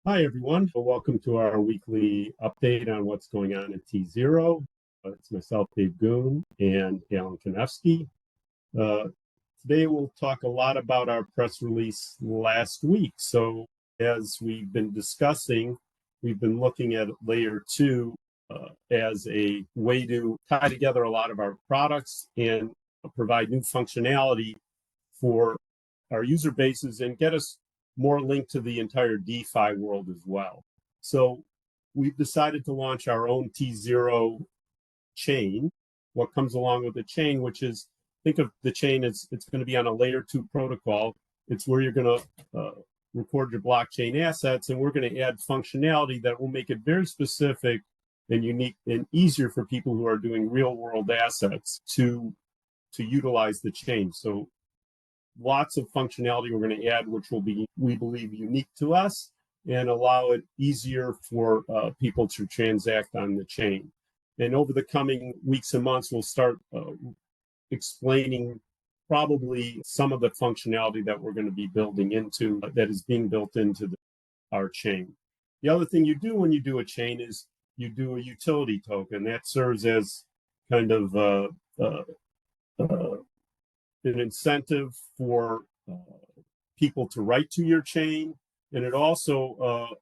Hi, everyone. Welcome to our weekly update on what's going on at tZERO. It's myself, Dave Goone, and Alan Konevsky. Today, we'll talk a lot about our press release last week. So, as we've been discussing, we've been looking at layer 2 as a way to tie together a lot of our products and provide new functionality for our user bases and get us more linked to the entire DeFi world as well. So we've decided to launch our own tZERO chain. What comes along with the chain, which is, think of the chain as it's going to be on a layer 2 protocol. It's where you're going to record your blockchain assets, and we're going to add functionality that will make it very specific and unique and easier for people who are doing real world assets to utilize the chain. So lots of functionality we're going to add, which will be, we believe, unique to us and allow it easier for people to transact on the chain. And over the coming weeks and months, we'll start explaining probably some of the functionality that we're going to be building into, that is being built into our chain. The other thing you do when you do a chain is you do a utility token that serves as kind of an incentive for people to write to your chain, and it also,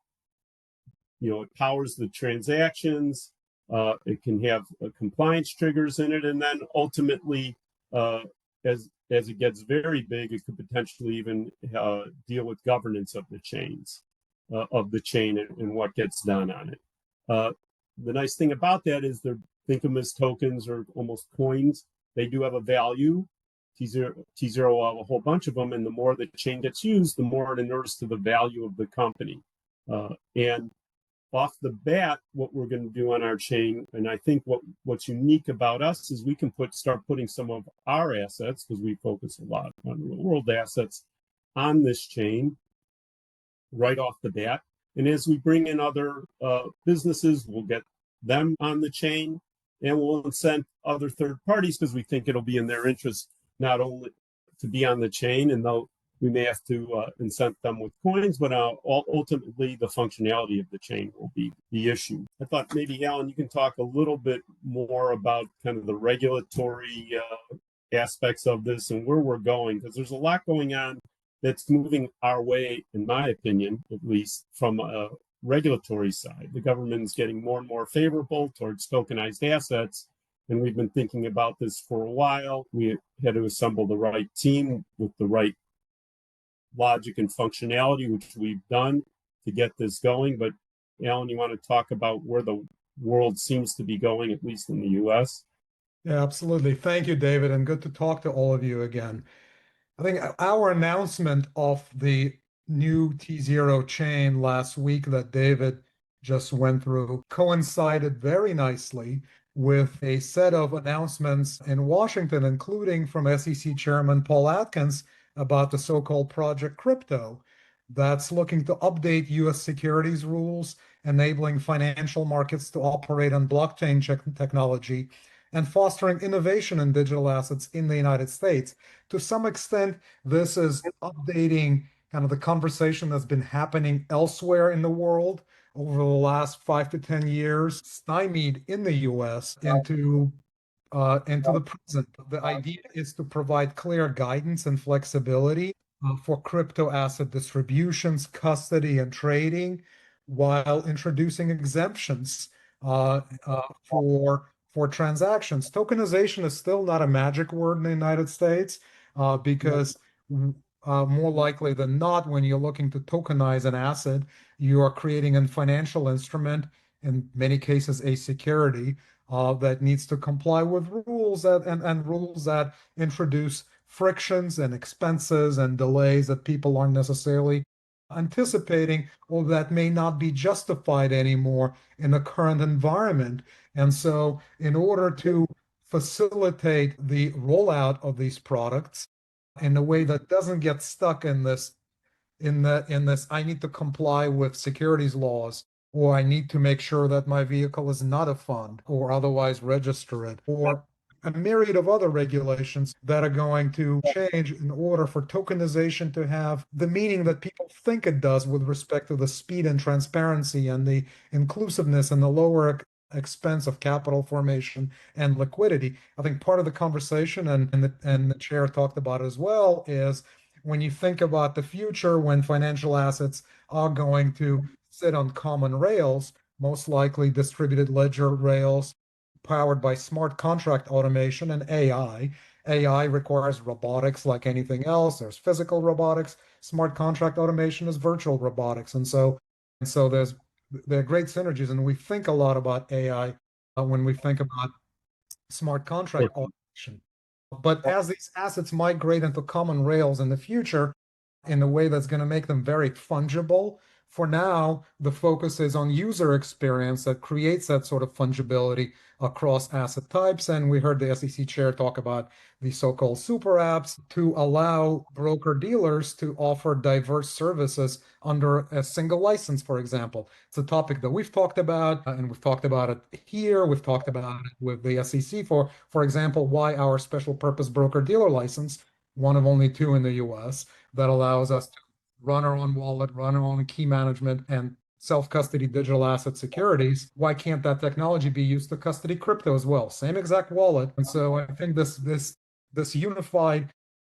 it powers the transactions. It can have compliance triggers in it, and then ultimately, as it gets very big, it could potentially even deal with governance of the chains, of the chain, and what gets done on it. The nice thing about that is think of them as tokens or almost coins. They do have a value. tZERO will have a whole bunch of them, and the more the chain gets used, the more it inures to the value of the company. And off the bat, what we're going to do on our chain, and I think what's unique about us is we can start putting some of our assets, because we focus a lot on real world assets, on this chain right off the bat. And as we bring in other businesses, we'll get them on the chain, and we'll incent other third parties because we think it'll be in their interest not only to be on the chain, and though we may have to incent them with coins, but ultimately the functionality of the chain will be the issue. I thought maybe, Alan, you can talk a little bit more about kind of the regulatory aspects of this and where we're going, because there's a lot going on that's moving our way, in my opinion, at least from a regulatory side. The government is getting more and more favorable towards tokenized assets, and we've been thinking about this for a while. We had to assemble the right team with the right logic and functionality, which we've done to get this going. But Alan, you want to talk about where the world seems to be going, at least in the US? Yeah, absolutely. Thank you, David, and good to talk to all of you again. I think our announcement of the new tZERO chain last week that David just went through coincided very nicely with a set of announcements in Washington, including from SEC Chairman Paul Atkins about the so-called Project Crypto, that's looking to update US securities rules, enabling financial markets to operate on blockchain technology, and fostering innovation in digital assets in the United States. To some extent, this is updating kind of the conversation that's been happening elsewhere in the world over the last 5 to 10 years, stymied in the US into the present. The idea is to provide clear guidance and flexibility for crypto asset distributions, custody, and trading, while introducing exemptions for transactions. Tokenization is still not a magic word in the United States because more likely than not, when you're looking to tokenize an asset, you are creating a financial instrument, in many cases a security, that needs to comply with rules and rules that introduce frictions and expenses and delays that people aren't necessarily anticipating, or that may not be justified anymore in the current environment. And so in order to facilitate the rollout of these products in a way that doesn't get stuck in this I need to comply with securities laws, or I need to make sure that my vehicle is not a fund or otherwise register it, or a myriad of other regulations that are going to change in order for tokenization to have the meaning that people think it does with respect to the speed and transparency and the inclusiveness and the lower expense of capital formation and liquidity. I think part of the conversation, and the chair talked about it as well, is when you think about the future, when financial assets are going to sit on common rails, most likely distributed ledger rails powered by smart contract automation and AI. AI requires robotics like anything else. There's physical robotics. Smart contract automation is virtual robotics. And so there are great synergies. And we think a lot about AI when we think about smart contract automation. But as these assets migrate into common rails in the future, in a way that's going to make them very fungible, for now, the focus is on user experience that creates that sort of fungibility across asset types. And we heard the SEC chair talk about the so-called super apps to allow broker dealers to offer diverse services under a single license, for example. It's a topic that we've talked about, and we've talked about it here. We've talked about it with the SEC for example, why our special purpose broker dealer license, one of only two in the US, that allows us to run our own wallet, run our own key management, and self-custody digital asset securities. Why can't that technology be used to custody crypto as well? Same exact wallet. And so I think this unified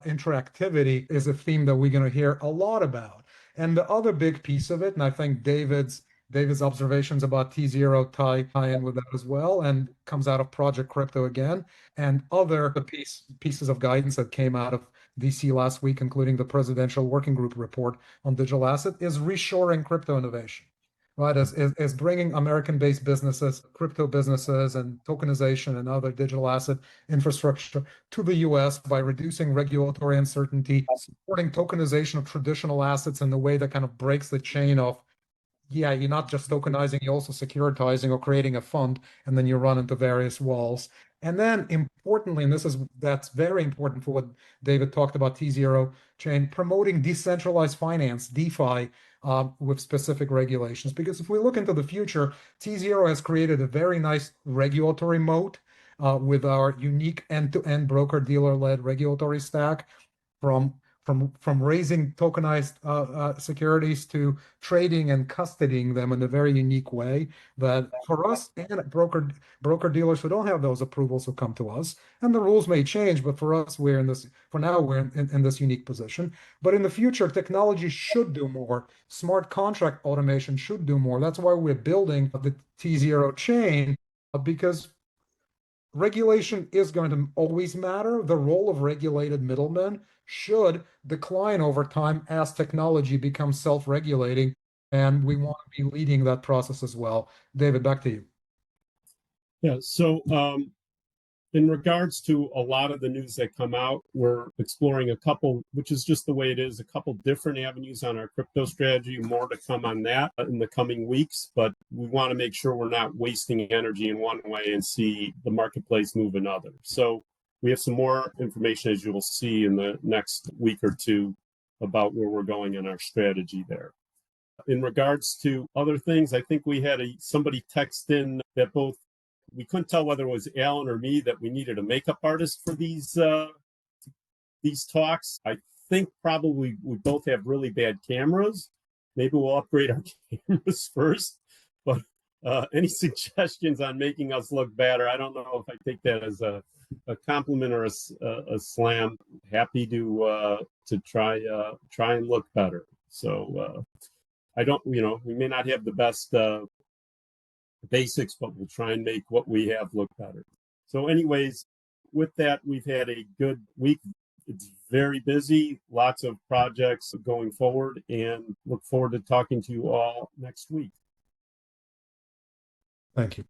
interactivity is a theme that we're going to hear a lot about. And the other big piece of it, and I think David's observations about tZERO tie in with that as well, and comes out of Project Crypto again, and other pieces of guidance that came out of DC last week, including the Presidential Working Group report on digital asset, is reshoring crypto innovation, right? As bringing American-based businesses, crypto businesses, and tokenization and other digital asset infrastructure to the US by reducing regulatory uncertainty, supporting tokenization of traditional assets in the way that kind of breaks the chain of, yeah, you're not just tokenizing, you're also securitizing or creating a fund, and then you run into various walls. And then importantly, and that's very important for what David talked about, tZERO chain, promoting decentralized finance, DeFi, with specific regulations. Because if we look into the future, tZERO has created a very nice regulatory moat with our unique end-to-end broker-dealer-led regulatory stack, from raising tokenized securities to trading and custodying them in a very unique way that for us and broker dealers who don't have those approvals who come to us, and the rules may change, but for us, for now, we're in this unique position. But in the future, technology should do more. Smart contract automation should do more. That's why we're building the tZERO chain, because regulation is going to always matter. The role of regulated middlemen should decline over time as technology becomes self-regulating, and we want to be leading that process as well. David, back to you. Yeah, so in regards to a lot of the news that come out, we're exploring a couple, which is just the way it is, a couple different avenues on our crypto strategy. More to come on that in the coming weeks, but we want to make sure we're not wasting energy in one way and see the marketplace move another. So we have some more information, as you will see in the next week or two, about where we're going in our strategy there. In regards to other things, I think we had somebody text in that we couldn't tell whether it was Alan or me that we needed a makeup artist for these talks. I think probably we both have really bad cameras. Maybe we'll upgrade our cameras first. But any suggestions on making us look better? I don't know if I take that as a compliment or a slam. Happy to try and look better. So I don't, we may not have the best basics, but we'll try and make what we have look better. So anyways, with that, we've had a good week. It's very busy, lots of projects going forward, and look forward to talking to you all next week. Thank you.